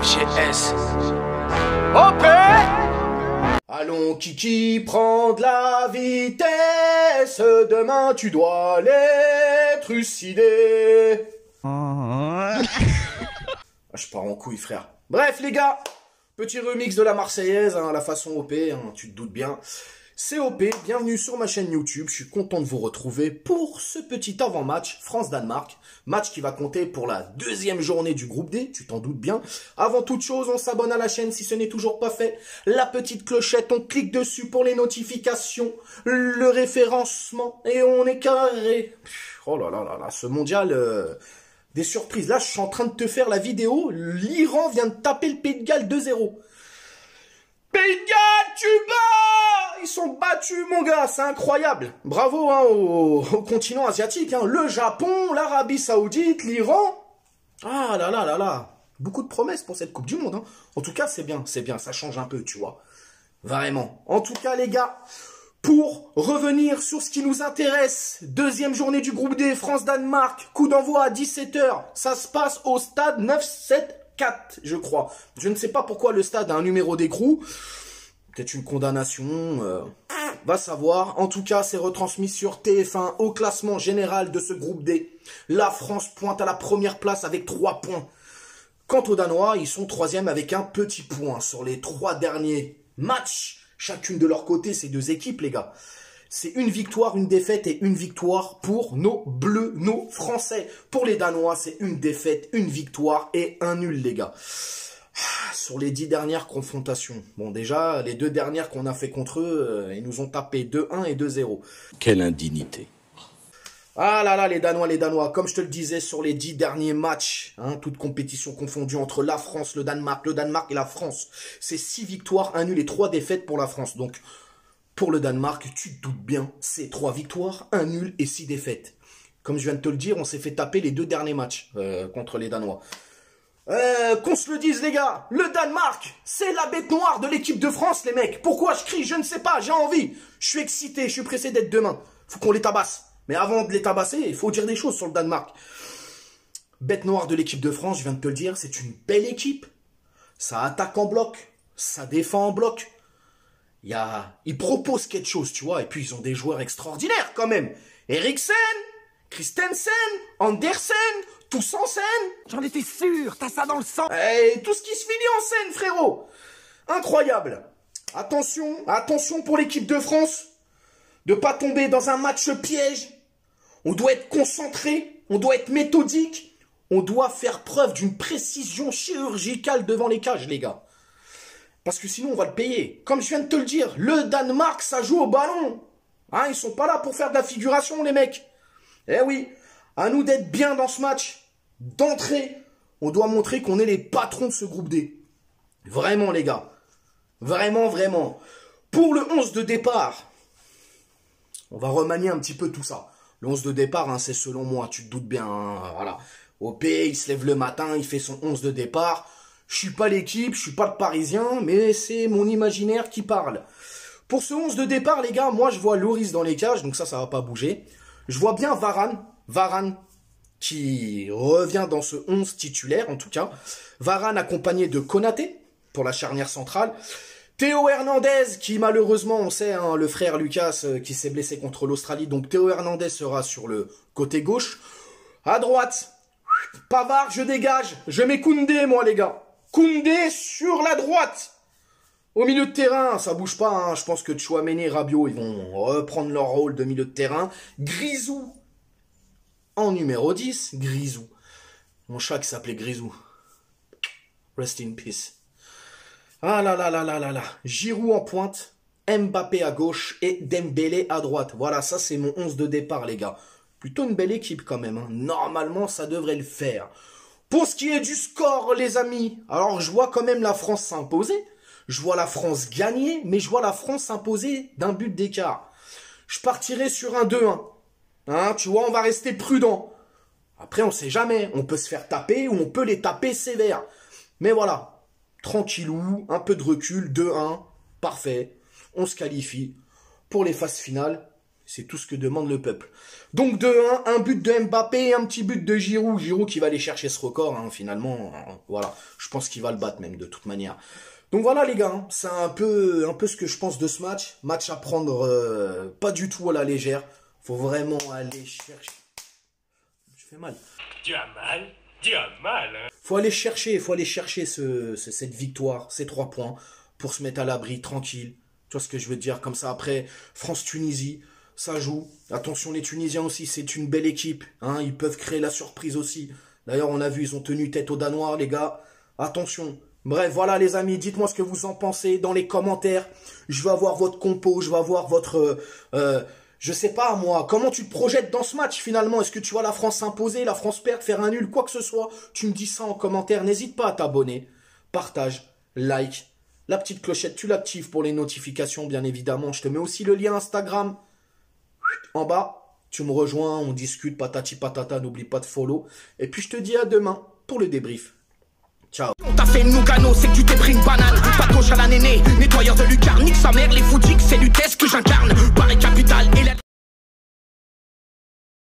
FGS. OP. Allons Kiki, prends de la vitesse, demain tu dois les trucider. Je pars en couille frère. Bref les gars, petit remix de la Marseillaise, hein, à la façon OP, hein, tu te doutes bien. C'est OP, bienvenue sur ma chaîne YouTube, je suis content de vous retrouver pour ce petit avant-match France-Danemark. Match qui va compter pour la deuxième journée du groupe D, tu t'en doutes bien. Avant toute chose, on s'abonne à la chaîne si ce n'est toujours pas fait. La petite clochette, on clique dessus pour les notifications, le référencement et on est carré. Oh là là là là, ce mondial... Des surprises. Là, je suis en train de te faire la vidéo. L'Iran vient de taper le Pays de Galles 2-0. Pays de Galles, tu bats! Ils sont battus, mon gars. C'est incroyable. Bravo hein, au continent asiatique. Hein. Le Japon, l'Arabie Saoudite, l'Iran. Ah là là là là. Beaucoup de promesses pour cette Coupe du Monde. Hein. En tout cas, c'est bien. Ça change un peu, tu vois. Vraiment. En tout cas, les gars... Pour revenir sur ce qui nous intéresse, deuxième journée du groupe D, France-Danemark, coup d'envoi à 17 h. Ça se passe au stade 974, je crois. Je ne sais pas pourquoi le stade a un numéro d'écrou. Peut-être une condamnation, va savoir. En tout cas, c'est retransmis sur TF1 au classement général de ce groupe D. La France pointe à la première place avec 3 points. Quant aux Danois, ils sont 3e avec un petit point sur les 3 derniers matchs. Chacune de leur côté, ces deux équipes, les gars. C'est une victoire, une défaite et une victoire pour nos Bleus, nos Français. Pour les Danois, c'est une défaite, une victoire et un nul, les gars. Sur les 10 dernières confrontations. Bon, déjà, les 2 dernières qu'on a fait contre eux, ils nous ont tapé 2-1 et 2-0. Quelle indignité. Ah là là, les Danois, comme je te le disais, sur les 10 derniers matchs, hein, toutes compétitions confondues entre la France, le Danemark et la France, c'est 6 victoires, 1 nul et 3 défaites pour la France. Donc, pour le Danemark, tu te doutes bien, c'est 3 victoires, 1 nul et 6 défaites. Comme je viens de te le dire, on s'est fait taper les 2 derniers matchs contre les Danois. Qu'on se le dise les gars, le Danemark, c'est la bête noire de l'équipe de France les mecs. Pourquoi je crie? Je ne sais pas, j'ai envie. Je suis excité, je suis pressé d'être demain. Faut qu'on les tabasse. Mais avant de les tabasser, il faut dire des choses sur le Danemark. Bête noire de l'équipe de France, je viens de te le dire, c'est une belle équipe. Ça attaque en bloc, ça défend en bloc. Ils proposent quelque chose, tu vois. Et puis ils ont des joueurs extraordinaires quand même. Eriksen, Christensen, Andersen, tous en scène. J'en étais sûr, t'as ça dans le sang. Et tout ce qui se finit en scène, frérot. Incroyable. Attention pour l'équipe de France. De pas tomber dans un match piège. On doit être concentré, on doit être méthodique, on doit faire preuve d'une précision chirurgicale devant les cages, les gars. Parce que sinon, on va le payer. Comme je viens de te le dire, le Danemark, ça joue au ballon. Hein, ils sont pas là pour faire de la figuration, les mecs. Eh oui, à nous d'être bien dans ce match. D'entrée, on doit montrer qu'on est les patrons de ce groupe D. Vraiment, les gars. Vraiment, vraiment. Pour le 11 de départ... On va remanier un petit peu tout ça. Le 11 de départ, hein, c'est selon moi, tu te doutes bien. Hein, voilà. OP, il se lève le matin, il fait son 11 de départ. Je suis pas l'équipe, je suis pas le Parisien, mais c'est mon imaginaire qui parle. Pour ce 11 de départ, les gars, moi je vois Lloris dans les cages, donc ça va pas bouger. Je vois bien Varane qui revient dans ce 11 titulaire, en tout cas. Varane accompagné de Konaté pour la charnière centrale. Théo Hernandez, qui malheureusement, on sait, hein, le frère Lucas qui s'est blessé contre l'Australie. Donc Théo Hernandez sera sur le côté gauche. À droite, Pavard, je dégage. Je mets Koundé, moi, les gars. Koundé sur la droite. Au milieu de terrain, ça bouge pas. Hein. Je pense que Tchouaméni et Rabiot, ils vont reprendre leur rôle de milieu de terrain. Grisou en numéro 10. Grisou. Mon chat qui s'appelait Grisou. Rest in peace. Ah là là là là là là. Giroud en pointe, Mbappé à gauche et Dembélé à droite. Voilà, ça c'est mon 11 de départ, les gars. Plutôt une belle équipe quand même. Hein. Normalement, ça devrait le faire. Pour ce qui est du score, les amis, alors je vois quand même la France s'imposer. Je vois la France gagner, mais je vois la France s'imposer d'un but d'écart. Je partirai sur un 2-1. Hein, tu vois, on va rester prudent. Après, on sait jamais. On peut se faire taper ou on peut les taper sévère. Mais voilà. Tranquillou, un peu de recul, 2-1, parfait, on se qualifie pour les phases finales C'est tout ce que demande le peuple. Donc de 1, un but de Mbappé et un petit but de Giroud. Giroud qui va aller chercher ce record, hein, finalement. Voilà, je pense qu'il va le battre même de toute manière. Donc voilà les gars, hein, c'est un peu ce que je pense de ce match. Match à prendre pas du tout à la légère. Faut vraiment aller chercher. Je fais mal. Tu as mal, hein. Faut aller chercher cette victoire, ces 3 points, pour se mettre à l'abri, tranquille. Tu vois ce que je veux dire, comme ça après, France-Tunisie, ça joue. Attention les Tunisiens aussi, c'est une belle équipe, hein, ils peuvent créer la surprise aussi. D'ailleurs on a vu, ils ont tenu tête aux Danois les gars, attention. Bref, voilà les amis, dites-moi ce que vous en pensez dans les commentaires. Je veux avoir votre compo, je veux avoir votre... je sais pas moi, comment tu te projettes dans ce match finalement? Est-ce que tu vois la France s'imposer, la France perdre, faire un nul, quoi que ce soit? Tu me dis ça en commentaire, n'hésite pas à t'abonner, partage, like, la petite clochette, tu l'actives pour les notifications bien évidemment. Je te mets aussi le lien Instagram en bas, tu me rejoins, on discute, patati patata, n'oublie pas de follow. Et puis je te dis à demain pour le débrief. Ciao. On t'a fait une Nougano, c'est que tu t'es pris une banane. Pas gauche à la néné, nettoyeur de lucarne, nique sa mère, les foutiques.